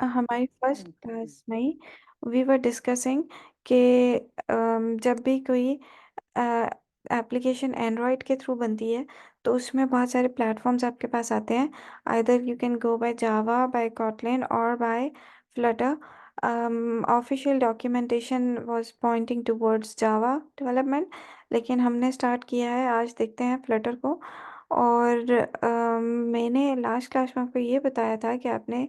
हमारी first class में we were discussing कि जब भी कोई एप्लीकेशन एंड्रॉयड के थ्रू बनती है तो उसमें बहुत सारे प्लेटफॉर्म्स आपके पास आते हैं। Either you can go by Java, by Kotlin और by Flutter. Official documentation was pointing towards Java development, लेकिन हमने स्टार्ट किया है, आज देखते हैं फ्लटर को। और मैंने लास्ट क्लास में आपको ये बताया था कि आपने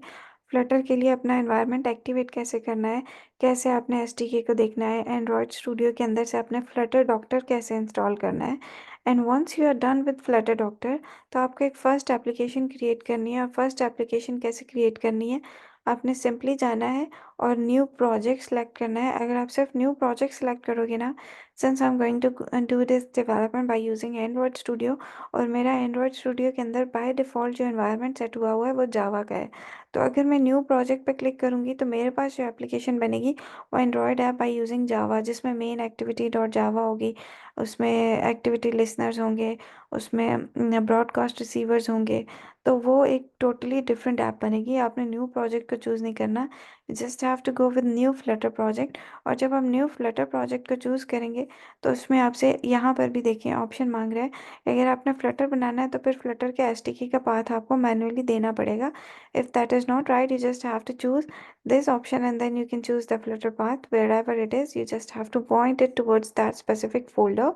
फ्लटर के लिए अपना एनवायरनमेंट एक्टिवेट कैसे करना है, कैसे आपने एसडीके को देखना है, एंड्रॉयड स्टूडियो के अंदर से आपने फ्लटर डॉक्टर कैसे इंस्टॉल करना है। And once you are done with Flutter doctor, तो आपको एक फ़र्स्ट एप्लीकेशन क्रिएट करनी है। और फर्स्ट एप्लीकेशन कैसे क्रिएट करनी है, आपने सिंपली जाना है और न्यू प्रोजेक्ट सेलेक्ट करना है। अगर आप सिर्फ न्यू प्रोजेक्ट सेलेक्ट करोगे ना, since I am going to do this development by using Android Studio, और मेरा एंड्रॉयड स्टूडियो के अंदर बाय डिफ़ॉल्ट जो एनवायरनमेंट सेट हुआ हुआ है वो जावा का है। तो अगर मैं न्यू प्रोजेक्ट पे क्लिक करूँगी तो मेरे पास जो एप्लीकेशन बनेगी वो Android app by using Java, जिसमें मेन एक्टिविटी डॉट जावा होगी, उसमें एक्टिविटी लिसनर्स होंगे, उसमें ब्रॉडकास्ट रिसीवर्स होंगे। तो वो एक टोटली डिफरेंट ऐप बनेगी। आपने न्यू प्रोजेक्ट को चूज़ नहीं करना, just have to go with new Flutter project. और जब हम न्यू फ्लटर प्रोजेक्ट को चूज़ करेंगे तो उसमें आपसे यहाँ पर भी देखिए ऑप्शन मांग रहा है। अगर आपने फ्लटर बनाना है तो फिर फ्लटर के एसटीके का पाथ आपको मैन्युअली देना पड़ेगा। If that is not right, you just have to choose this option and then you can choose the Flutter path wherever it is. You just have to point it towards that specific folder,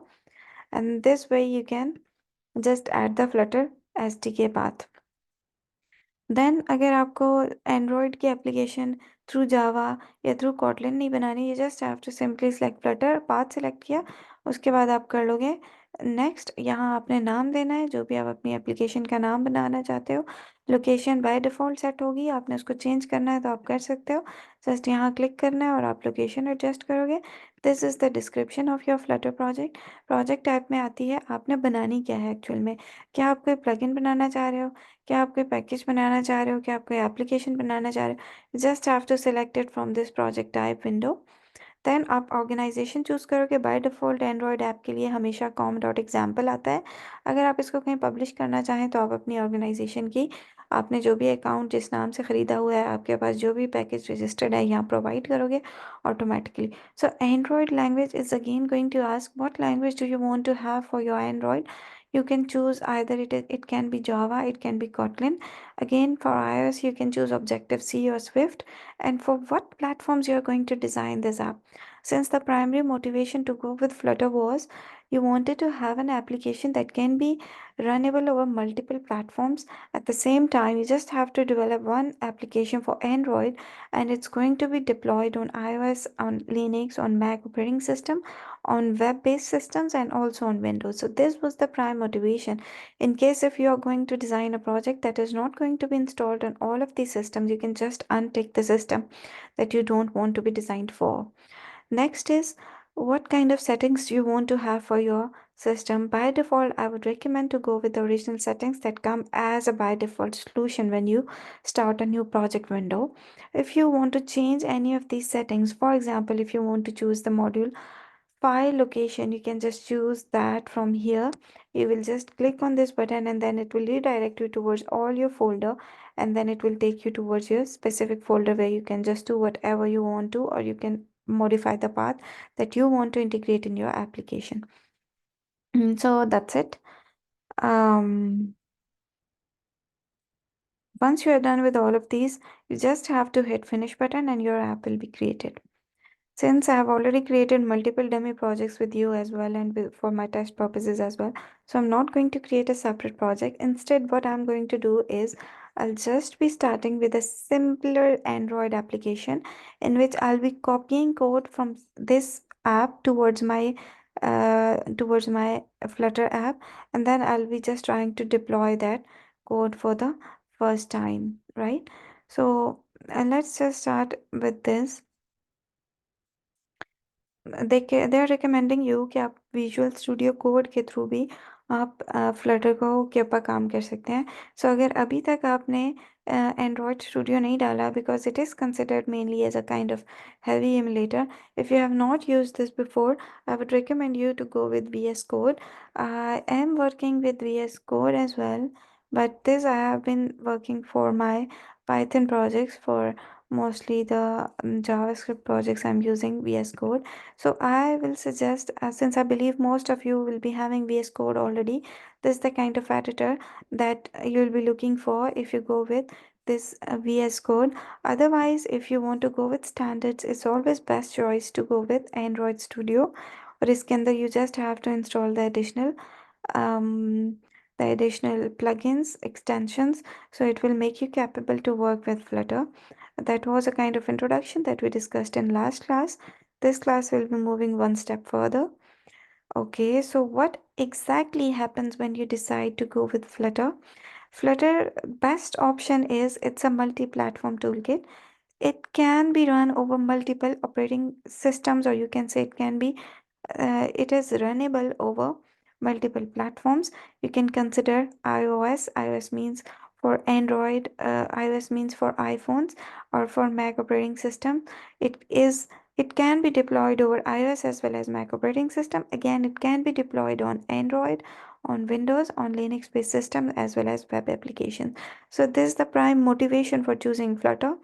and this way you can just add the Flutter SDK path. Then अगर आपको Android की application through जावा या through Kotlin नहीं बनानी, you just have to simply select Flutter path select किया, उसके बाद आप कर लोगे नेक्स्ट। यहाँ आपने नाम देना है, जो भी आप अपनी एप्लीकेशन का नाम बनाना चाहते हो। लोकेशन बाय डिफ़ॉल्ट सेट होगी, आपने उसको चेंज करना है तो आप कर सकते हो। जस्ट यहाँ क्लिक करना है और आप लोकेशन एडजस्ट करोगे। This is the description of your Flutter project. Project type में आती है आपने बनानी क्या है एक्चुअल में। क्या आप कोई प्लगइन बनाना चाह रहे हो, क्या आप कोई पैकेज बनाना चाह रहे हो, क्या आप कोई एप्लीकेशन बनाना चाह रहे हो, just have to select it from this project type window. Then आप ऑर्गेनाइजेशन चूज़ करोगे। बाय डिफ़ॉल्ट एंड्रॉयड ऐप के लिए हमेशा कॉम डॉट एग्जाम्पल आता है। अगर आप इसको कहीं पब्लिश करना चाहें तो आप अपनी ऑर्गेनाइजेशन की, आपने जो भी अकाउंट जिस नाम से ख़रीदा हुआ है, आपके पास जो भी पैकेज रजिस्टर्ड है, यहाँ प्रोवाइड करोगे automatically. So Android language is again going to ask what language do you want to have for your Android. You can choose either it can be Java, it can be Kotlin. Again, for iOS you can choose Objective-C or Swift. And for what platforms you are going to design this app. Since the primary motivation to go with Flutter was you wanted to have an application that can be runnable over multiple platforms at the same time, you just have to develop one application for Android and it's going to be deployed on iOS, on Linux, on Mac operating system, on web-based systems, and also on Windows. So this was the prime motivation. In case if you are going to design a project that is not going to be installed on all of these systems, you can just untick the system that you don't want to be designed for. Next is what kind of settings do you want to have for your system. By default, I would recommend to go with the original settings that come as a by default solution when you start a new project window. If you want to change any of these settings, for example, if you want to choose the module file location, you can just choose that from here. You will just click on this button and then it will redirect you towards all your folder, and then it will take you towards your specific folder where you can just do whatever you want to, or you can modify the path that you want to integrate in your application. So that's it. Once you are done with all of these, you just have to hit finish button and your app will be created. Since I have already created multiple dummy projects with you as well and for my test purposes as well, so I'm not going to create a separate project. Instead, what I'm going to do is I'll just be starting with a simpler Android application in which I'll be copying code from this app towards my Flutter app, and then I'll be just trying to deploy that code for the first time, right? So let's just start with this. They are recommending you कि आप Visual Studio Code के through भी आप Flutter को के ऊपर काम कर सकते हैं। सो अगर अभी तक आपने एंड्रॉयड स्टूडियो नहीं डाला, because it is considered mainly as a kind of heavy emulator. If you have not used this before, I would recommend you to go with VS Code. I am working with VS Code as well, but this I have been working for my Python projects. For mostly the JavaScript projects, I'm using VS Code. So I will suggest, since I believe most of you will be having VS Code already, this is the kind of editor that you'll be looking for if you go with this VS Code. Otherwise, if you want to go with standards, it's always best choice to go with Android Studio. और इसके अंदर you just have to install um, the additional plugins, extensions, so it will make you capable to work with Flutter. That was a kind of introduction that we discussed in last class. This class will be moving one step further. Okay, so what exactly happens when you decide to go with Flutter? Flutter best option is it's a multi-platform toolkit. It can be run over multiple operating systems, or you can say it is runnable over multiple platforms. You can consider iOS. iOS means for Android, iOS means for iPhones or for Mac operating system. It is it can be deployed over iOS as well as Mac operating system. Again, it can be deployed on Android, on Windows, on Linux based system as well as web applications. So this is the prime motivation for choosing Flutter.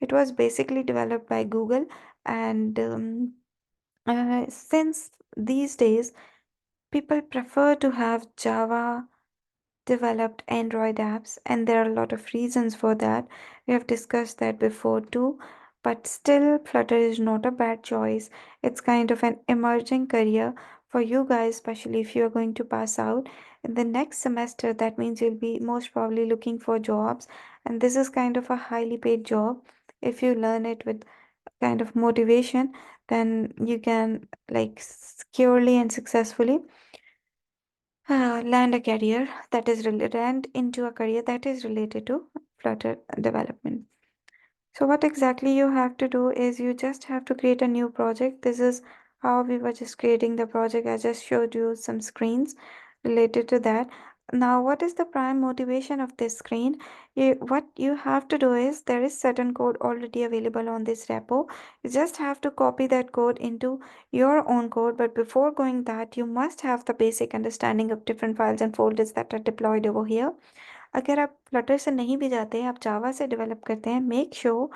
It was basically developed by Google, and since these days people prefer to have Java developed Android apps, and there are a lot of reasons for that. We have discussed that before too, but still, Flutter is not a bad choice. It's kind of an emerging career for you guys, especially if you are going to pass out in the next semester. That means you'll be most probably looking for jobs, and this is kind of a highly paid job. If you learn it with kind of motivation, then you can like securely and successfully land into a career that is related to Flutter development. So what exactly you have to do is you just have to create a new project. This is how we were just creating the project. I just showed you some screens related to that. Now, what is the prime motivation of this screen? What you have to do is there is certain code already available on this repo. You just have to copy that code into your own code. But before going that, you must have the basic understanding of different files and folders that are deployed over here. अगर आप Flutter से नहीं भी जाते हैं, आप जावा से develop करते हैं, मेक श्योर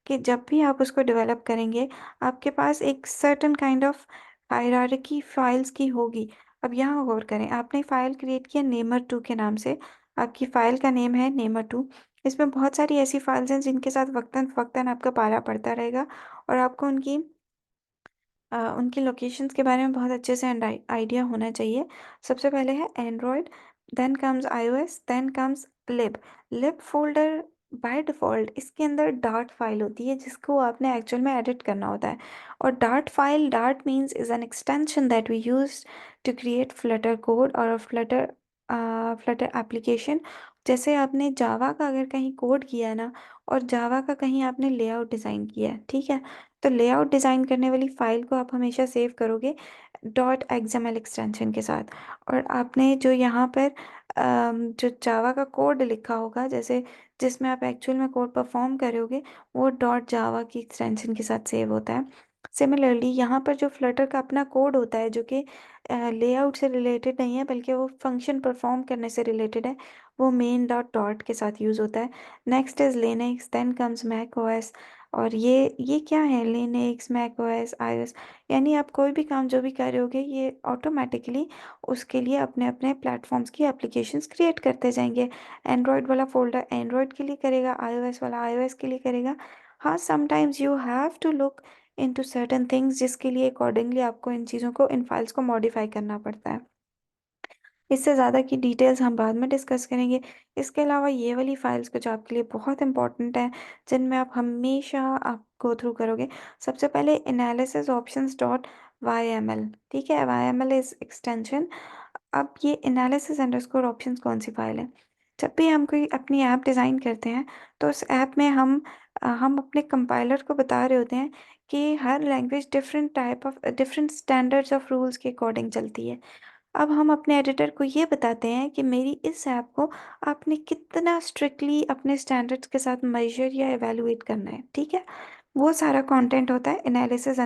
कि जब भी आप उसको डेवलप करेंगे, आपके पास एक certain kind of hierarchy files की होगी। अब यहाँ गौर करें, आपने फाइल क्रिएट किया नेमर2 के नाम से, आपकी फाइल का नेम है नेमर2। इसमें बहुत सारी ऐसी फाइल्स हैं जिनके साथ वक्तन फ़वक्तन आपका पाला पड़ता रहेगा, और आपको उनकी लोकेशंस के बारे में बहुत अच्छे से आइडिया होना चाहिए। सबसे पहले है Android, then comes iOS, then comes lib. Lib folder by default इसके अंदर डार्ट फाइल होती है जिसको आपने एक्चुअल में एडिट करना होता है। और Dart means is an extension that we use to create Flutter code और फ्लटर एप्लीकेशन। जैसे आपने जावा का अगर कहीं कोड किया है ना, और जावा का कहीं आपने लेआउट डिज़ाइन किया है, ठीक है? तो लेआउट डिज़ाइन करने वाली फ़ाइल को आप हमेशा सेव करोगे .xml एक्सटेंशन के साथ। और आपने जो यहाँ पर जो जावा का कोड लिखा होगा, जैसे जिसमें आप एक्चुअल में कोड परफॉर्म करोगे, वो .java की एक्सटेंशन के साथ सेव होता है। सिमिलरली यहाँ पर जो फ्लटर का अपना कोड होता है जो कि लेआउट से रिलेटेड नहीं है बल्कि वो फंक्शन परफॉर्म करने से रिलेटेड है, वो मेन डॉट के साथ यूज़ होता है। Next is Linux, then comes Mac OS. और ये क्या है, लिनक्स, मैक ओएस, आईओएस, यानी आप कोई भी काम जो भी कर रहे होगे ये ऑटोमेटिकली उसके लिए अपने अपने प्लेटफॉर्म्स की एप्लीकेशंस क्रिएट करते जाएंगे। एंड्रॉयड वाला फोल्डर एंड्रॉयड के लिए करेगा, आईओएस वाला आईओएस के लिए करेगा। हाँ, sometimes you have to look into certain things जिसके लिए अकॉर्डिंगली आपको इन चीज़ों को, इन फाइल्स को मॉडिफाई करना पड़ता है। इससे ज़्यादा की डिटेल्स हम बाद में डिस्कस करेंगे। इसके अलावा ये वाली फाइल्स कुछ आपके लिए बहुत इंपॉर्टेंट हैं जिनमें आप हमेशा आप गो थ्रू करोगे। सबसे पहले analysis options dot Y M L, ठीक है? Y M L is extension. अब ये एनालिसिस अंडरस्कोर ऑप्शंस कौन सी फाइल है? जब भी हम कोई अपनी ऐप डिज़ाइन करते हैं तो उस ऐप में हम अपने कंपाइलर को बता रहे होते हैं कि हर language different standards of rules के अकॉर्डिंग चलती है। अब हम अपने एडिटर को ये बताते हैं कि मेरी इस ऐप को आपने कितना स्ट्रिक्टली अपने स्टैंडर्ड्स के साथ मेजर या एवेलुएट करना है, ठीक है? वो सारा कंटेंट होता है एनालिसिस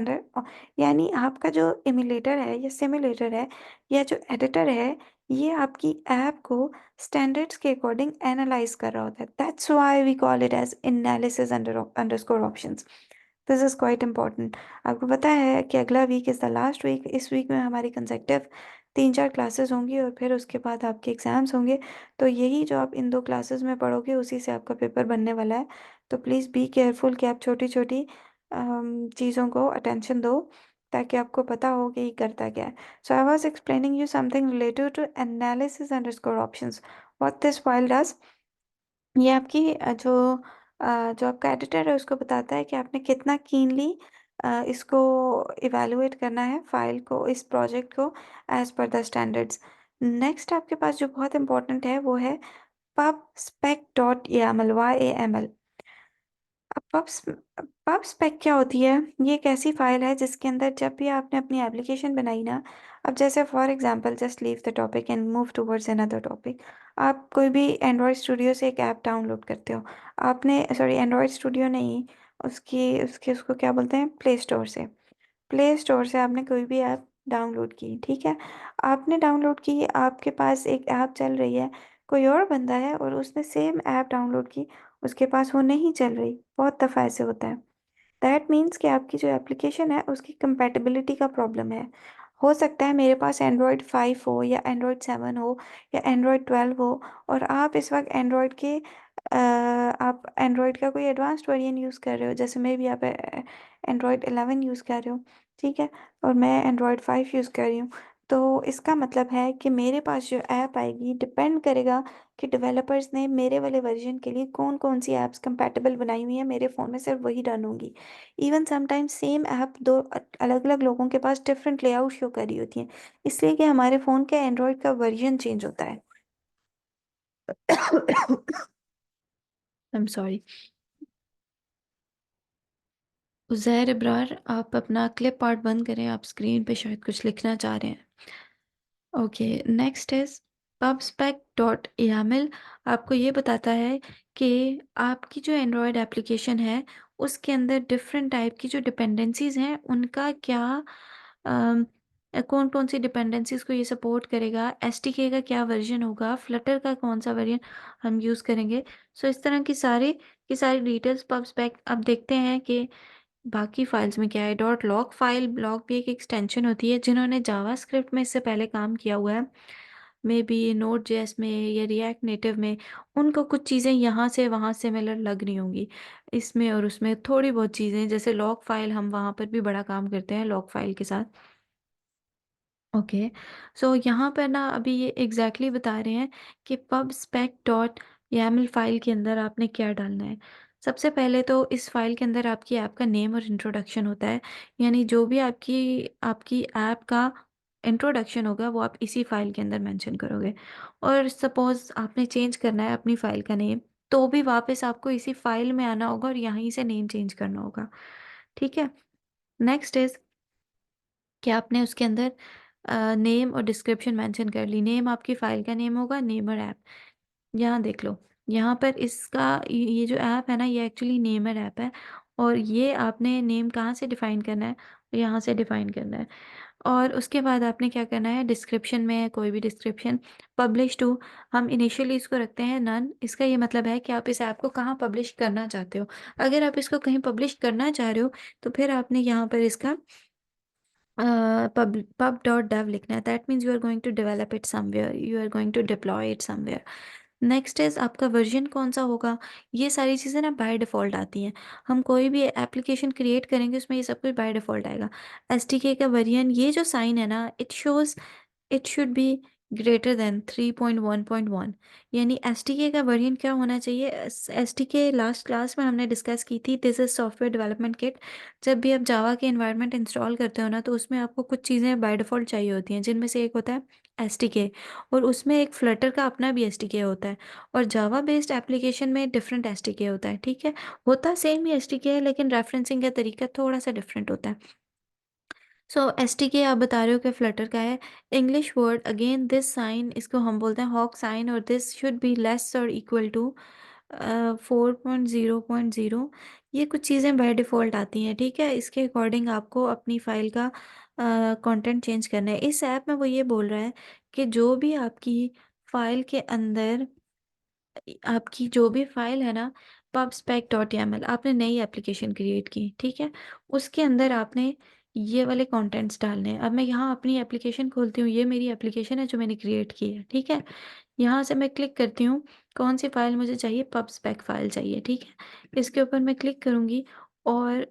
यानी आपका जो इम्यूलेटर है या सिमुलेटर है या जो एडिटर है, ये आपकी ऐप को स्टैंडर्ड्स के अकॉर्डिंग एनालाइज कर रहा होता है। That's why we call it as analysis underscore options. This is quite important. आपको पता है कि अगला week is the last week. इस वीक में हमारी कंसेक्टिव 3-4 क्लासेस होंगी और फिर उसके बाद आपके एग्जाम्स होंगे। तो यही जो आप इन 2 क्लासेस में पढ़ोगे उसी से आपका पेपर बनने वाला है। तो प्लीज़ बी केयरफुल कि आप छोटी छोटी चीज़ों को अटेंशन दो, ताकि आपको पता हो कि ये करता क्या है। So I was explaining you something related to analysis underscore options. What this file does, ये आपकी जो आपका एडिटर है उसको बताता है कि आपने कितना कीनली इसको इवैल्यूएट करना है, फाइल को, इस प्रोजेक्ट को, as per the standards. Next आपके पास जो बहुत इंपॉर्टेंट है वो है pub spec dot YAML, YAML। अब पब स्पेक क्या होती है? ये एक ऐसी फाइल है जिसके अंदर जब भी आपने अपनी एप्लीकेशन बनाई ना, अब जैसे for example, just leave the topic and move towards another topic. आप कोई भी एंड्रॉयड स्टूडियो से एक ऐप डाउनलोड करते हो। आपने, सॉरी, एंड्रॉयड स्टूडियो नहीं, उसकी उसके उसको क्या बोलते हैं, प्ले स्टोर से। प्ले स्टोर से आपने कोई भी ऐप डाउनलोड की, ठीक है। आपने डाउनलोड की, आपके पास एक ऐप चल रही है, कोई और बंदा है और उसने सेम ऐप डाउनलोड की, उसके पास वो नहीं चल रही। बहुत दफ़ा ऐसे होता है। दैट मीन्स कि आपकी जो एप्लीकेशन है उसकी कंपैटिबिलिटी का प्रॉब्लम है। हो सकता है मेरे पास एंड्रॉयड 5 हो या एंड्रॉयड 7 हो या एंड्रॉयड 12 हो, और आप इस वक्त आप एंड्रॉयड का कोई एडवांस्ड वर्जन यूज़ कर रहे हो, जैसे मे भी आप एंड्रॉयड 11 यूज़ कर रहे हो, ठीक है, और मैं एंड्रॉयड 5 यूज़ कर रही हूँ। तो इसका मतलब है कि मेरे पास जो ऐप आएगी डिपेंड करेगा कि डेवलपर्स ने मेरे वाले वर्जन के लिए कौन कौन सी ऐप्स कंपैटिबल बनाई हुई है, मेरे फ़ोन में सिर्फ वही रन होंगी। इवन समटाइम्स सेम ऐप दो अलग अलग लोगों के पास डिफरेंट लेआउट शो कर रही होती हैं, इसलिए कि हमारे फ़ोन के एंड्रॉयड का वर्जन चेंज होता है। I am sorry. Uzair Ibrar, आप अपना क्लिप आर्ट बंद करें, आप स्क्रीन पे शायद कुछ लिखना चाह रहे हैं। Okay, next is pubspec.yaml। आपको ये बताता है कि आपकी जो एंड्रॉयड एप्लीकेशन है उसके अंदर डिफरेंट टाइप की जो डिपेंडेंसीज हैं उनका क्या, कौन कौन सी डिपेंडेंसीज को ये सपोर्ट करेगा, एसटीके का क्या वर्जन होगा, फ्लटर का कौन सा वर्जन हम यूज़ करेंगे। सो इस तरह की सारी डिटेल्स पबस्पेक। अब देखते हैं कि बाकी फाइल्स में क्या है। डॉट लॉग फाइल, लॉग भी एक एक्सटेंशन होती है। जिन्होंने जावास्क्रिप्ट में इससे पहले काम किया हुआ है, मे बी नोड जेएस में या रिएक्ट नेटिव में, उनको कुछ चीज़ें यहाँ से वहाँ से मिलर लग रही होंगी। इसमें और उसमें थोड़ी बहुत चीज़ें, जैसे लॉग फाइल, हम वहाँ पर भी बड़ा काम करते हैं लॉग फाइल के साथ। ओके, सो यहाँ पर ना अभी ये एग्जैक्टली बता रहे हैं कि pub spec dot YAML file के अंदर आपने क्या डालना है। सबसे पहले तो इस फाइल के अंदर आपकी ऐप का नेम और इंट्रोडक्शन होता है, यानी जो भी आपकी आपकी ऐप का इंट्रोडक्शन होगा वो आप इसी फाइल के अंदर मेंशन करोगे। और सपोज आपने चेंज करना है अपनी फाइल का नेम, तो भी वापस आपको इसी फाइल में आना होगा और यहीं से नेम चेंज करना होगा, ठीक है। नेक्स्ट इज कि आपने उसके अंदर नेम और डिस्क्रिप्शन मेंशन कर ली। नेम आपकी फाइल का नेम होगा, नेमर ऐप। यहाँ देख लो, यहाँ पर इसका ये जो ऐप है ना, ये एक्चुअली नेमर ऐप है। और ये आपने नेम कहाँ से डिफाइन करना है, यहाँ से डिफाइन करना है। और उसके बाद आपने क्या करना है, डिस्क्रिप्शन में कोई भी डिस्क्रिप्शन। पब्लिश टू, हम इनिशियली इसको रखते हैं नन। इसका ये मतलब है कि आप इस ऐप को कहाँ पब्लिश करना चाहते हो। अगर आप इसको कहीं पब्लिश करना चाह रहे हो तो फिर आपने यहाँ पर इसका pub.dev लिखना है। That means you are going to develop it somewhere, you are going to deploy it somewhere. Next is आपका वर्जन कौन सा होगा। ये सारी चीज़ें ना बाय डिफ़ॉल्ट आती हैं। हम कोई भी एप्लीकेशन क्रिएट करेंगे उसमें ये सब कुछ बाय डिफ़ॉल्ट आएगा। एसटीके का वर्जन, ये जो साइन है ना, it shows it should be greater than 3.1.1। यानी एसटीके का वर्जन क्या होना चाहिए। एसटीके लास्ट क्लास में हमने डिस्कस की थी, this is software development kit. जब भी आप जावा के इन्वायरमेंट इंस्टॉल करते हो ना, तो उसमें आपको कुछ चीज़ें बाय डिफ़ॉल्ट चाहिए होती हैं, जिनमें से एक होता है एसटीके। और उसमें एक फ्लटर का अपना भी एसटीके होता है। और जावा बेस्ड एप्लीकेशन में डिफरेंट एसटीके होता है, ठीक है। होता सेम ही एसटीके है, लेकिन रेफरेंसिंग का तरीका थोड़ा सा डिफरेंट होता है। सो एसटीके आप बता रहे हो कि फ्लटर का है। English word, again this sign, इसको हम बोलते हैं हॉक साइन, और दिस शुड बी लेस और इक्वल टू 4.0.0, ये कुछ चीज़ें बाय डिफ़ॉल्ट आती हैं, ठीक है? इसके अकॉर्डिंग आपको अपनी फ़ाइल का कंटेंट चेंज करना है। इस ऐप में वो ये बोल रहा है कि जो भी आपकी फ़ाइल के अंदर आपकी जो भी फ़ाइल है ना, pubspec.yaml, आपने नई एप्लीकेशन क्रिएट की, ठीक है? उसके अंदर आपने ये वाले कंटेंट्स डालने हैं। अब मैं यहाँ अपनी एप्लीकेशन खोलती हूँ, ये मेरी एप्लीकेशन है जो मैंने क्रिएट की है, ठीक है? यहाँ से मैं क्लिक करती हूँ, कौन सी फ़ाइल मुझे चाहिए, पबस्पेक फ़ाइल चाहिए, ठीक है? इसके ऊपर मैं क्लिक करूँगी और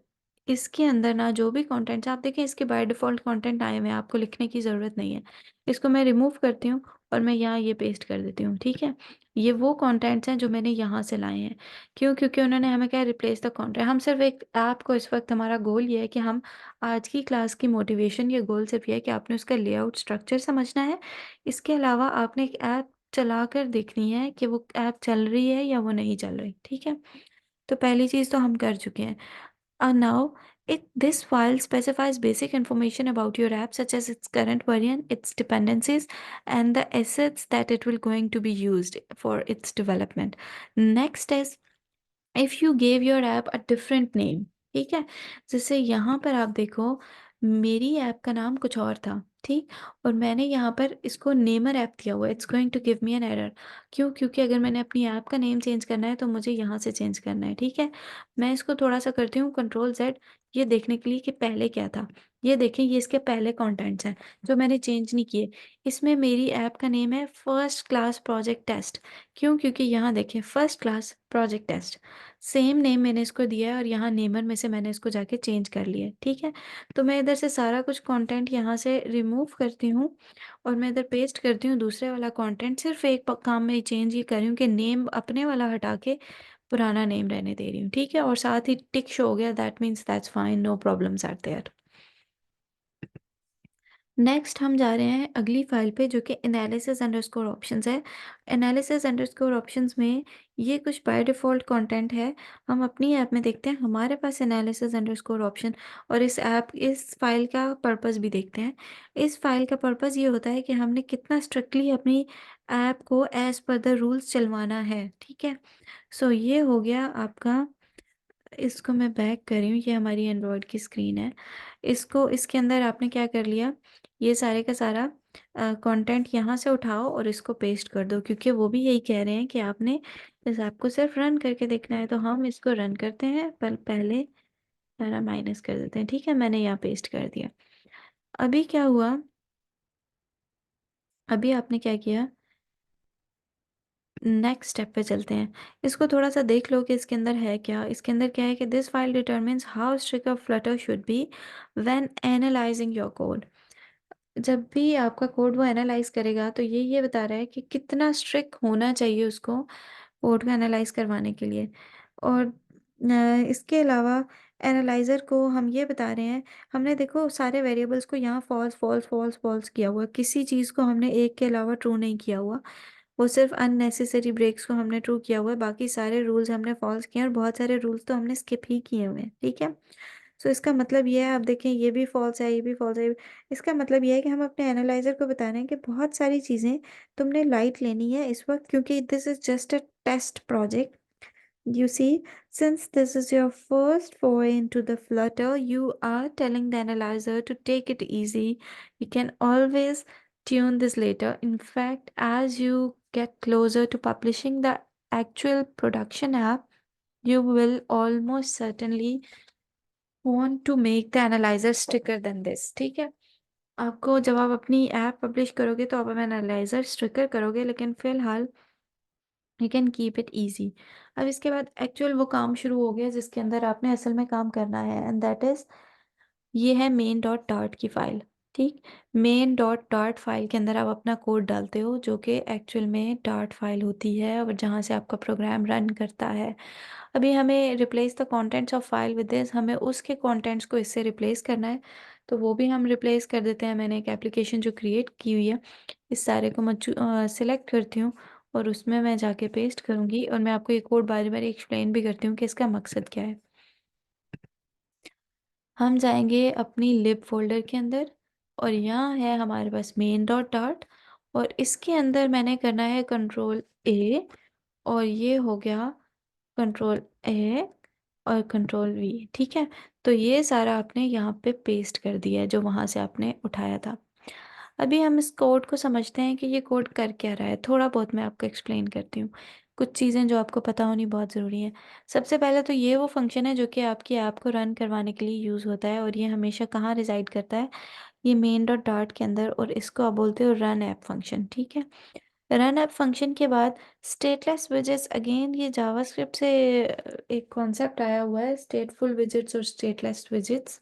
इसके अंदर ना जो भी कंटेंट्स आप देखें, इसके बाय डिफ़ॉल्ट कंटेंट आए हुए हैं, आपको लिखने की ज़रूरत नहीं है। इसको मैं रिमूव करती हूँ और मैं यहाँ ये पेस्ट कर देती हूँ, ठीक है? ये वो कंटेंट्स हैं जो मैंने यहाँ से लाए हैं। क्यों? क्योंकि उन्होंने हमें क्या रिप्लेस द कंटेंट, हम सिर्फ़ एक ऐप को इस वक़्त हमारा गोल ये है कि हम आज की क्लास की मोटिवेशन, ये गोल सिर्फ़ ये है कि आपने उसका लेआउट स्ट्रक्चर समझना है। इसके अलावा आपने एक ऐप चलाकर देखनी है कि वो ऐप चल रही है या वो नहीं चल रही, ठीक है? तो पहली चीज़ तो हम कर चुके हैं। now, this file specifies basic information about your app, such as its current version, its dependencies, and the assets that it will going to be used for its development. Next is if you gave your app a different name, ठीक है? जैसे यहाँ पर आप देखो, मेरी app का नाम कुछ और था, ठीक? और मैंने यहाँ पर इसको नेमर ऐप दिया हुआ है, it's going to give me an error. क्यों? क्योंकि अगर मैंने अपनी ऐप का नेम चेंज करना है तो मुझे यहाँ से चेंज करना है, ठीक है? मैं इसको थोड़ा-सा करती हूँ कंट्रोल ज़ेड, ये देखने के लिए कि पहले क्या था। ये देखें, ये इसके पहले कंटेंट्स हैं, जो मैंने चेंज नहीं किए। इसमें मेरी ऐप का नेम है फर्स्ट क्लास प्रोजेक्ट टेस्ट। क्यों? क्योंकि यहाँ देखिए, first class project test. Same name मैंने इसको दिया है और यहाँ नेमर में से मैंने इसको जाके चेंज कर लिया है, ठीक है? तो मैं इधर से सारा कुछ कंटेंट यहाँ से रिमूव करती हूँ और मैं इधर पेस्ट करती हूँ दूसरे वाला कंटेंट। सिर्फ एक काम में चेंज ये कर रही हूँ कि नेम अपने वाला हटा के पुराना नेम रहने दे रही हूँ, ठीक है? और साथ ही टिक शो हो गया, that means that's fine, no problems are there. Next हम जा रहे हैं अगली फाइल पे, जो कि एनालिसिस अंडरस्कोर ऑप्शंस है। एनालिसिस अंडरस्कोर ऑप्शंस में ये कुछ बाय डिफ़ॉल्ट कंटेंट है। हम अपनी ऐप में देखते हैं, हमारे पास एनालिसिस अंडरस्कोर ऑप्शन और इस फाइल का पर्पस भी देखते हैं। इस फाइल का पर्पस ये होता है कि हमने कितना स्ट्रिक्टली अपनी ऐप को एज़ पर द रूल्स चलवाना है, ठीक है? सो ये हो गया आपका, इसको मैं बैक कर रही हूँ, ये हमारी एंड्रॉयड की स्क्रीन है। इसको इसके अंदर आपने क्या कर लिया, ये सारे का सारा कंटेंट यहाँ से उठाओ और इसको पेस्ट कर दो, क्योंकि वो भी यही कह रहे हैं कि आपने इस ऐप को सिर्फ रन करके देखना है। तो हम इसको रन करते हैं, पर पहले सारा माइनस कर देते हैं, ठीक है? मैंने यहाँ पेस्ट कर दिया। अभी क्या हुआ, अभी आपने क्या किया, नेक्स्ट स्टेप पे चलते हैं। इसको थोड़ा-सा देख लो कि इसके अंदर है क्या? इसके अंदर क्या है कि this file determines how strict a Flutter should be when analysing your code. जब भी आपका कोड वो एनालाइज़ करेगा तो ये बता रहा है कि कितना स्ट्रिक्ट होना चाहिए उसको कोड को एनालाइज़ करवाने के लिए। और इसके अलावा एनालाइज़र को हम ये बता रहे हैं, हमने देखो सारे वेरिएबल्स को यहाँ फ़ॉल्स, फ़ॉल्स, फ़ॉल्स, फ़ॉल्स किया हुआ है। किसी चीज़ को हमने एक के अलावा ट्रू नहीं किया हुआ। वो सिर्फ अननेसेसरी ब्रेक्स को हमने ट्रू किया हुआ है, बाकी सारे रूल्स हमने फॉल्स किए हैं और बहुत सारे रूल्स तो हमने स्किप ही किए हुए हैं, ठीक है? सो इसका मतलब ये है, आप देखें ये भी फॉल्स है, ये भी फॉल्स है। इसका मतलब ये है कि हम अपने एनालाइज़र को बता रहे हैं कि बहुत सारी चीज़ें तुमने लाइट लेनी है इस वक़्त, क्योंकि this is just a test project. You see, since this is your first foray into the Flutter, you are telling the analyzer to take it easy. You can always tune this later. In fact, as you get closer to publishing the actual production app, you will almost certainly want to make the analyzer stricter than this. ठीक है? आपको जब आप अपनी app publish करोगे तो आप analyser stricter करोगे, लेकिन फिलहाल you can keep it easy. अब इसके बाद एक्चुअल वो काम शुरू हो गया जिसके अंदर आपने असल में काम करना है, एंड दैट इज़, ये है मेन डॉट डार्ट की फ़ाइल, ठीक? मेन डॉट डार्ट फ़ाइल के अंदर आप अपना कोड डालते हो, जो कि एक्चुअल में डार्ट फ़ाइल होती है और जहाँ से आपका प्रोग्राम रन करता है। अभी हमें replace the contents of file with this, हमें उसके कंटेंट्स को इससे रिप्लेस करना है, तो वो भी हम रिप्लेस कर देते हैं। मैंने एक एप्लीकेशन जो क्रिएट की हुई है, इस सारे को मैं सिलेक्ट करती हूँ और उसमें मैं जाके पेस्ट करूँगी और मैं आपको ये कोड बारी-बारी एक्सप्लेन भी करती हूँ कि इसका मकसद क्या है। हम जाएँगे अपनी लिब फ़ोल्डर के अंदर और यहाँ है हमारे पास मेन डॉट डार्ट और इसके अंदर मैंने करना है कंट्रोल ए और ये हो गया Ctrl+A और Ctrl+V, ठीक है। तो ये सारा आपने यहाँ पे पेस्ट कर दिया है जो वहाँ से आपने उठाया था। अभी हम इस कोड को समझते हैं कि ये कोड कर क्या रहा है। थोड़ा बहुत मैं आपको एक्सप्लेन करती हूँ। कुछ चीज़ें जो आपको पता होनी बहुत ज़रूरी है। सबसे पहले तो ये वो फंक्शन है जो कि आपकी ऐप को रन करवाने के लिए यूज़ होता है, और ये हमेशा कहाँ रिजाइड करता है, ये मेन डॉट डार्ट के अंदर, और इसको आप बोलते हो रन ऐप फंक्शन, ठीक है। रन ऐप फंक्शन के बाद स्टेटलेस विजेट्स, अगेन ये जावास्क्रिप्ट से एक कॉन्सेप्ट आया हुआ है, स्टेटफुल विजेट्स और स्टेटलेस विजेट्स।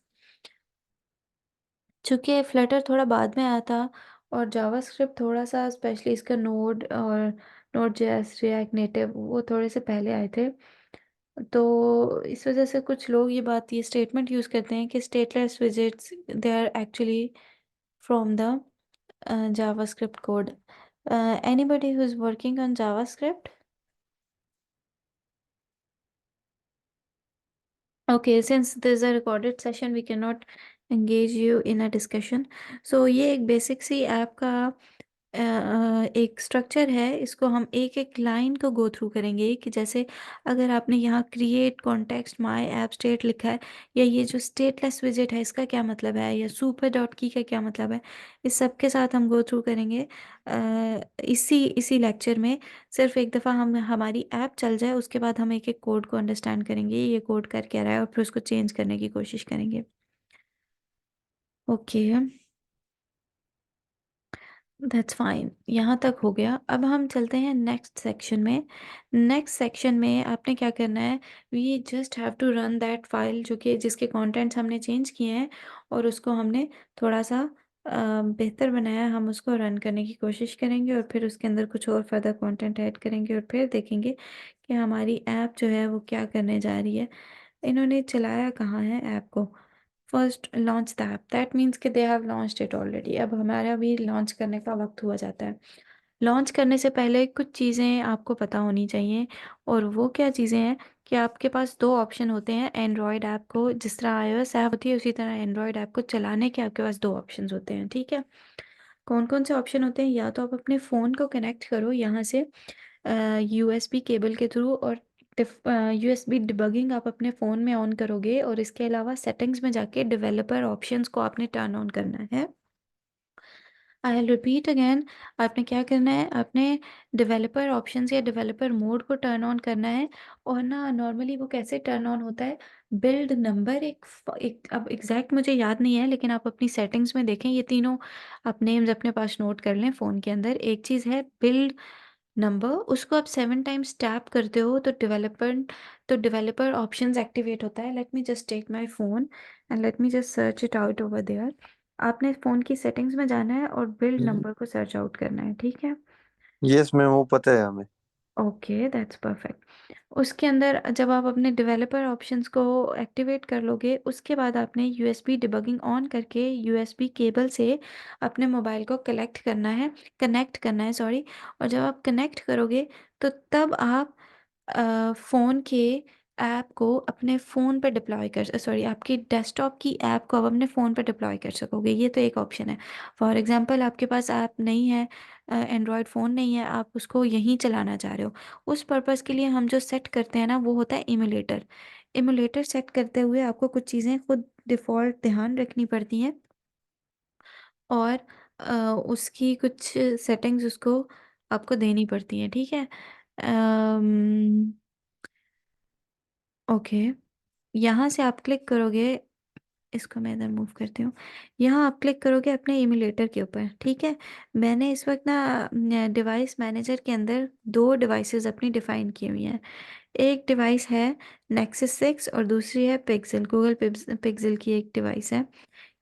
चूंकि फ्लटर थोड़ा बाद में आया था, और जावास्क्रिप्ट थोड़ा सा, स्पेशली इसका नोड और नोड जेएस, रिएक्ट नेटिव, वो थोड़े से पहले आए थे। तो इस वजह से कुछ लोग ये स्टेटमेंट यूज़ करते हैं कि stateless widgets they are actually from the JavaScript code. Anybody who is working on JavaScript? Okay, since this is a recorded session, we cannot engage you in a discussion. So ये एक basic सी app का एक structure है। इसको हम एक एक line को गो थ्रू करेंगे कि जैसे अगर आपने यहाँ create context my app state लिखा है, या ये जो स्टेटलेस विजिट है इसका क्या मतलब है, या सुपर डॉट की का क्या मतलब है, इस सब के साथ हम गो थ्रू करेंगे इसी इसी लेक्चर में। सिर्फ एक दफ़ा हम हमारी ऐप चल जाए, उसके बाद हम एक एक कोड को अंडरस्टैंड करेंगे, ये कोड कर क्या रहा है, और फिर उसको चेंज करने की कोशिश करेंगे। ओके, दैट्स फाइन, यहाँ तक हो गया। अब हम चलते हैं नेक्स्ट सेक्शन में। नेक्स्ट सेक्शन में आपने क्या करना है, we just have to run that file जो कि जिसके कंटेंट्स हमने चेंज किए हैं, और उसको हमने थोड़ा सा बेहतर बनाया, हम उसको रन करने की कोशिश करेंगे, और फिर उसके अंदर कुछ और फर्दर कंटेंट ऐड करेंगे, और फिर देखेंगे कि हमारी ऐप जो है वो क्या करने जा रही है। इन्होंने चलाया कहाँ है ऐप को? First launch the app, that means कि they have launched it already. अब हमारा भी लॉन्च करने का वक्त हुआ जाता है। लॉन्च करने से पहले कुछ चीज़ें आपको पता होनी चाहिए, और वो क्या चीज़ें हैं कि आपके पास दो ऑप्शन होते हैं एंड्रॉयड ऐप को, जिस तरह iOS ऐप होती है उसी तरह एंड्रॉयड ऐप को चलाने के आपके पास दो ऑप्शन होते हैं, ठीक है। कौन कौन से ऑप्शन होते हैं? या तो आप अपने फ़ोन को कनेक्ट करो यहाँ से यूएसबी केबल के थ्रू, और यूएसबी डिबगिंग आप अपने फ़ोन में ऑन करोगे, और इसके अलावा सेटिंग्स में जाके डेवलपर ऑप्शंस को आपने टर्न ऑन करना है। आई विल रिपीट अगेन, आपने क्या करना है, आपने डेवलपर ऑप्शंस या डेवलपर मोड को टर्न ऑन करना है। और ना नॉर्मली वो कैसे टर्न ऑन होता है, बिल्ड नंबर, एक अब एग्जैक्ट मुझे याद नहीं है, लेकिन आप अपनी सेटिंग्स में देखें, ये तीनों आप नेम्स अपने पास नोट कर लें फ़ोन के अंदर। एक चीज़ है बिल्ड नंबर, उसको आप 7 टाइम्स टैप करते हो तो डेवलपर ऑप्शंस एक्टिवेट होता है। Let me just take my phone and let me just search it out over there. आपने फ़ोन की सेटिंग्स में जाना है और बिल्ड नंबर को सर्च आउट करना है, ठीक है। यस मैम, वो पता है हमें। Okay, that's perfect. उसके अंदर जब आप अपने डेवलपर ऑप्शंस को एक्टिवेट कर लोगे, उसके बाद आपने यूएसबी डिबगिंग ऑन करके यूएसबी केबल से अपने मोबाइल को कनेक्ट करना है, सॉरी। और जब आप कनेक्ट करोगे तो तब आप फ़ोन के ऐप को अपने फ़ोन पे डिप्लॉय कर सॉरी आपकी डेस्कटॉप की ऐप को आप अपने फ़ोन पे डिप्लॉय कर सकोगे। ये तो एक ऑप्शन है। फॉर एग्जांपल आपके पास ऐप नहीं है, एंड्रॉयड फ़ोन नहीं है, आप उसको यहीं चलाना चाह रहे हो। उस पर्पज़ के लिए हम जो सेट करते हैं ना, वो होता है इम्यूलेटर। इम्यूलेटर सेट करते हुए आपको कुछ चीज़ें खुद डिफ़ॉल्ट ध्यान रखनी पड़ती हैं, और उसकी कुछ सेटिंग्स उसको आपको देनी पड़ती हैं, ठीक है। ओके, यहाँ से आप क्लिक करोगे, इसको मैं इधर मूव करती हूँ। यहाँ आप क्लिक करोगे अपने इम्यूलेटर के ऊपर, ठीक है। मैंने इस वक्त ना डिवाइस मैनेजर के अंदर दो डिवाइसेस अपनी डिफ़ाइन की हुई हैं। एक डिवाइस है Nexus 6, और दूसरी है पिक्सल, गूगल पिक्सल की एक डिवाइस है।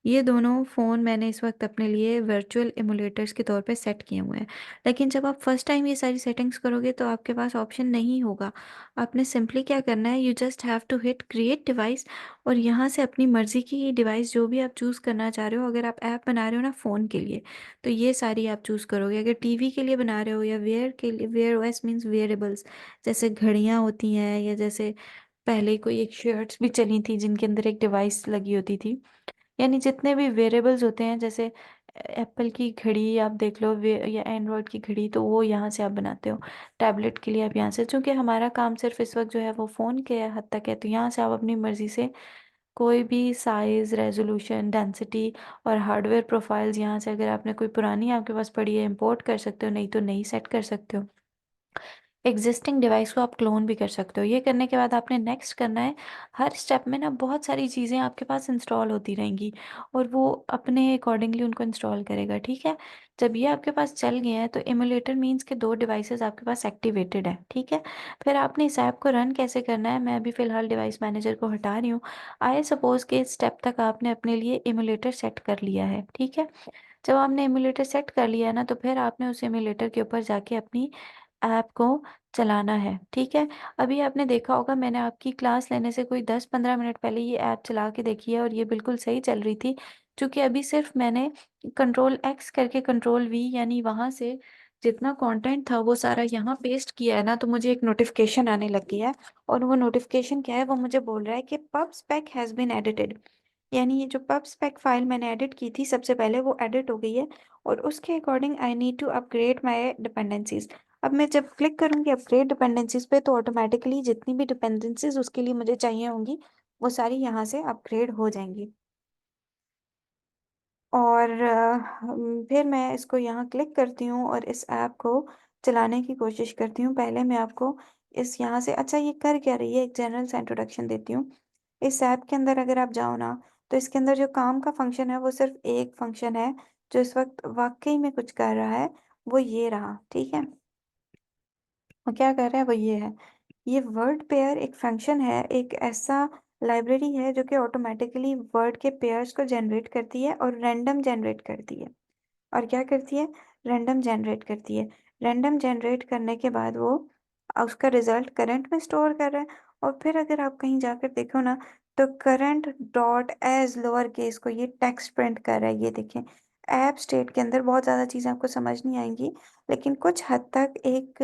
ये दोनों फ़ोन मैंने इस वक्त अपने लिए वर्चुअल एमुलेटर्स के तौर पे सेट किए हुए हैं। लेकिन जब आप फर्स्ट टाइम ये सारी सेटिंग्स करोगे तो आपके पास ऑप्शन नहीं होगा। आपने सिंपली क्या करना है, you just have to hit create device, और यहाँ से अपनी मर्ज़ी की डिवाइस जो भी आप चूज़ करना चाह रहे हो, अगर आप ऐप बना रहे हो ना फ़ोन के लिए, तो ये सारी आप चूज़ करोगे। अगर टीवी के लिए बना रहे हो, या वेयर के लिए, वेयर ओएस मीन्स वेयरेबल्स, जैसे घड़ियाँ होती हैं, या जैसे पहले कोई एक शर्ट्स भी चली थी जिनके अंदर एक डिवाइस लगी होती थी, यानी जितने भी वेरिएबल्स होते हैं, जैसे एप्पल की घड़ी आप देख लो, वे या एंड्रॉयड की घड़ी, तो वो यहाँ से आप बनाते हो। टैबलेट के लिए आप यहाँ से, चूंकि हमारा काम सिर्फ इस वक्त जो है वो फ़ोन के हद तक है, तो यहाँ से आप अपनी मर्ज़ी से कोई भी साइज़, रेजोल्यूशन, डेंसिटी और हार्डवेयर प्रोफाइल्स यहाँ से, अगर आपने कोई पुरानी आपके पास पड़ी है, इंपोर्ट कर सकते हो, नहीं तो नई सेट कर सकते हो। एग्जिस्टिंग डिवाइस को आप क्लोन भी कर सकते हो। ये करने के बाद आपने नेक्स्ट करना है। हर स्टेप में ना बहुत सारी चीज़ें आपके पास इंस्टॉल होती रहेंगी और वो अपने अकॉर्डिंगली उनको इंस्टॉल करेगा, ठीक है। जब ये आपके पास चल गया है तो एमुलेटर मीन्स के 2 डिवाइसेस आपके पास एक्टिवेटेड है, ठीक है। फिर आपने इस ऐप को रन कैसे करना है, मैं अभी फ़िलहाल डिवाइस मैनेजर को हटा रही हूँ। आई सपोज के इस स्टेप तक आपने अपने लिए एमुलेटर सेट कर लिया है, ठीक है। जब आपने एमुलेटर सेट कर लिया है ना, तो फिर आपने उस एमुलेटर के ऊपर जाके अपनी ऐप को चलाना है, ठीक है। अभी आपने देखा होगा, मैंने आपकी क्लास लेने से कोई 10-15 मिनट पहले ये ऐप चला के देखी है और ये बिल्कुल सही चल रही थी। क्योंकि अभी सिर्फ मैंने Ctrl+X करके Ctrl+V, यानी वहां से जितना कंटेंट था वो सारा यहाँ पेस्ट किया है ना, तो मुझे एक नोटिफिकेशन आने लग गया है। और वो नोटिफिकेशन क्या है, वो मुझे बोल रहा है कि pub spec has been edited. यानी ये जो पब स्पेक फाइल मैंने एडिट की थी सबसे पहले, वो एडिट हो गई है। और उसके according I need to upgrade my dependencies. अब मैं जब क्लिक करूंगी अपग्रेड डिपेंडेंसीज पे, तो ऑटोमेटिकली जितनी भी डिपेंडेंसीज उसके लिए मुझे चाहिए होंगी, वो सारी यहाँ से अपग्रेड हो जाएंगी। और फिर मैं इसको यहाँ क्लिक करती हूँ और इस ऐप को चलाने की कोशिश करती हूँ। पहले मैं आपको इस यहाँ से, अच्छा ये कर क्या रही है, एक जनरल सा इंट्रोडक्शन देती हूँ। इस ऐप के अंदर अगर आप जाओ ना, तो इसके अंदर जो काम का फंक्शन है वो सिर्फ एक फंक्शन है जो इस वक्त वाकई में कुछ कर रहा है, वो ये रहा, ठीक है। वो क्या कर रहा है, वो ये है। ये वर्ड पेयर एक फंक्शन है, एक ऐसा लाइब्रेरी है जो कि ऑटोमेटिकली वर्ड के पेयर्स को जनरेट करती है और रैंडम जनरेट करती है। और क्या करती है, रैंडम जनरेट करती है। रैंडम जनरेट करने के बाद वो उसका रिजल्ट करंट में स्टोर कर रहा है। और फिर अगर आप कहीं जाकर देखो ना, तो current dot as lower case को ये टेक्स्ट प्रिंट कर रहा है, ये देखें। ऐप स्टेट के अंदर बहुत ज़्यादा चीज़ें आपको समझ नहीं आएंगी, लेकिन कुछ हद तक एक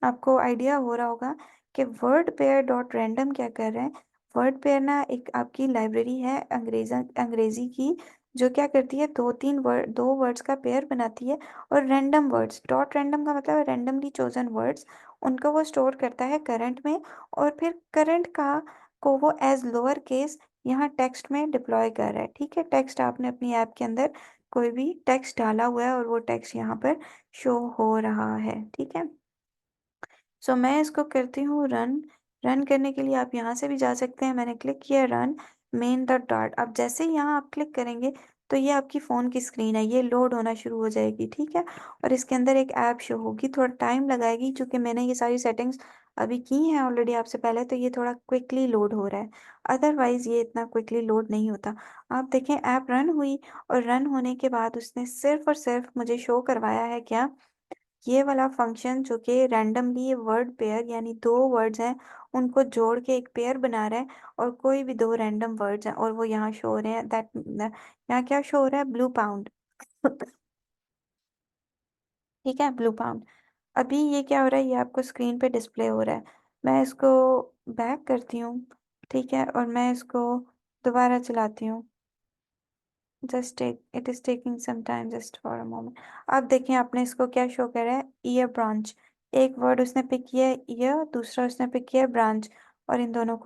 आपको आइडिया हो रहा होगा कि वर्ड पेयर डॉट रैंडम क्या कर रहे हैं। वर्ड पेयर ना एक आपकी लाइब्रेरी है अंग्रेजी की, जो क्या करती है, दो वर्ड्स का पेयर बनाती है। और रैंडम वर्ड्स, डॉट रैंडम का मतलब है रैंडमली चोजन वर्ड्स, उनको वो स्टोर करता है करंट में। और फिर करंट का को वो एज लोअर केस यहाँ टेक्स्ट में डिप्लॉय कर रहा है, ठीक है। टेक्स्ट आपने अपनी ऐप के अंदर कोई भी टेक्स्ट डाला हुआ है और वो टेक्स्ट यहाँ पर शो हो रहा है, ठीक है। सो मैं इसको करती हूँ रन। रन करने के लिए आप यहाँ से भी जा सकते हैं, मैंने क्लिक किया रन मेन डॉट डॉट। अब जैसे ही यहाँ आप क्लिक करेंगे, तो ये आपकी फ़ोन की स्क्रीन है, ये लोड होना शुरू हो जाएगी, ठीक है। और इसके अंदर एक ऐप शो होगी, थोड़ा टाइम लगाएगी, क्योंकि मैंने ये सारी सेटिंग्स अभी की हैं ऑलरेडी आपसे पहले, तो ये थोड़ा क्विकली लोड हो रहा है। अदरवाइज ये इतना क्विकली लोड नहीं होता। आप देखें, ऐप रन हुई और रन होने के बाद उसने सिर्फ और सिर्फ मुझे शो करवाया है क्या, ये वाला फंक्शन जो कि रैंडमली वर्ड पेयर, यानी दो वर्ड्स हैं उनको जोड़ के एक पेयर बना रहा है। और कोई भी दो रैंडम वर्ड्स हैं और वो यहाँ शो हो रहे हैं, दैट यहाँ क्या शो हो रहा है, ब्लू पाउंड। ठीक है, ब्लू पाउंड। अभी ये क्या हो रहा है, ये आपको स्क्रीन पे डिस्प्ले हो रहा है। मैं इसको बैक करती हूँ, ठीक है, और मैं इसको दोबारा चलाती हूँ। Just take it is taking some time, just for a moment. अब देखें, आपने इसको क्या शो करा है, ईयर ब्रांच। एक वर्ड उसने पिक किया है ईयर, दूसरा उसने पिक किया है ब्रांच। और इन दोनों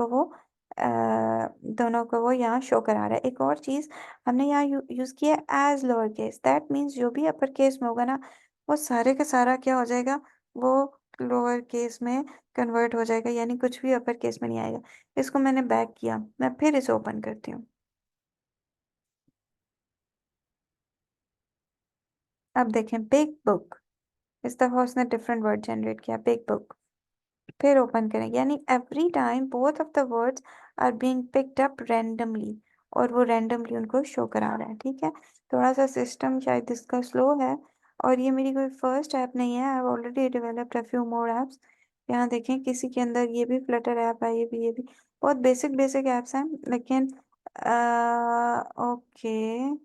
को वो यहाँ शो करा रहा है। एक और चीज़ हमने यहाँ यूज़ किया है as lower case, that means जो भी अपर केस में होगा ना, वो सारे का सारा क्या हो जाएगा, वो लोअर केस में कन्वर्ट हो जाएगा, यानी कुछ भी अपर केस में नहीं आएगा। इसको मैंने बैक किया, मैं फिर इसे ओपन करती हूँ। अब देखें, बिग बुक। इस दफा उसने डिफरेंट वर्ड जनरेट किया, बिग बुक। फिर ओपन करें, यानी every time both of the words are being picked up randomly, और वो रैंडमली उनको शो करा रहा है, ठीक है। थोड़ा सा सिस्टम शायद इसका स्लो है। और ये मेरी कोई फर्स्ट ऐप नहीं है, I already developed a few more apps. यहाँ देखें, किसी के अंदर ये भी फ्लटर ऐप है, ये भी बहुत बेसिक बेसिक ऐप्स हैं, लेकिन okay,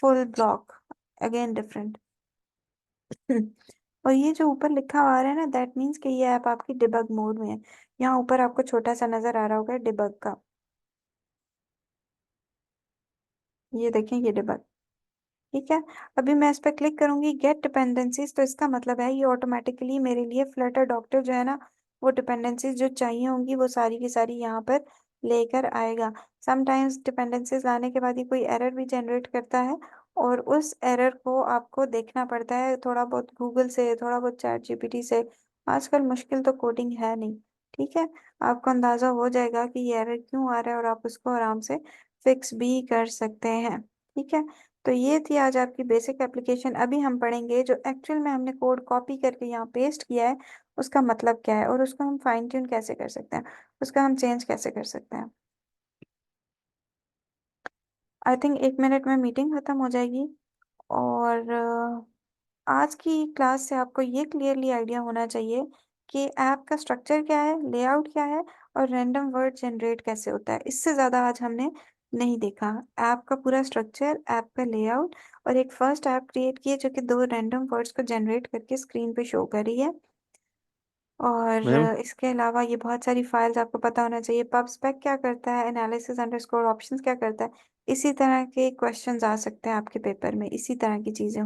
full block, again different. और ये जो ऊपर लिखा हुआ आ रहा है ना, दैट मीन्स कि ये ऐप आपकी डिबग मोड में है। यहाँ ऊपर आपको छोटा सा नजर आ रहा होगा डिबग का, ये देखें, ये डिबग। ठीक है। अभी मैं इस पर क्लिक करूंगी गेट डिपेंडेंसीज, तो इसका मतलब है ये ऑटोमेटिकली मेरे लिए फ्लटर डॉक्टर जो है ना, वो डिपेंडेंसीज जो चाहिए होंगी वो सारी की सारी यहाँ पर लेकर आएगा। समटाइम्स डिपेंडेंसीज लाने के बाद ही कोई एरर भी जनरेट करता है, और उस एरर को आपको देखना पड़ता है, थोड़ा बहुत गूगल से, थोड़ा बहुत चैट जीपीटी से। आजकल मुश्किल तो कोडिंग है नहीं। ठीक है। आपको अंदाजा हो जाएगा कि ये एरर क्यों आ रहा है, और आप उसको आराम से फिक्स भी कर सकते हैं। ठीक है। तो ये थी आज आपकी बेसिक एप्लीकेशन। अभी हम पढ़ेंगे जो एक्चुअल में हमने कोड कॉपी करके यहाँ पेस्ट किया है, उसका मतलब क्या है, और उसको हम फाइन ट्यून कैसे कर सकते हैं, उसका हम चेंज कैसे कर सकते हैं। आई थिंक 1 मिनट में मीटिंग खत्म हो जाएगी। और आज की क्लास से आपको ये क्लियरली आइडिया होना चाहिए कि ऐप का स्ट्रक्चर क्या है, लेआउट क्या है, और रैंडम वर्ड जनरेट कैसे होता है। इससे ज़्यादा आज हमने नहीं देखा। ऐप का पूरा स्ट्रक्चर, ऐप का लेआउट, और एक फर्स्ट ऐप क्रिएट की है जो कि 2 रैंडम वर्ड्स को जनरेट करके स्क्रीन पे शो कर रही है। और मैम इसके अलावा ये बहुत सारी फाइल्स आपको पता होना चाहिए। पब स्पेक क्या करता है, एनालिसिस अंडरस्कोर ऑप्शंस क्या करता है। इसी तरह के क्वेश्चंस आ सकते हैं आपके पेपर में, इसी तरह की चीज़ें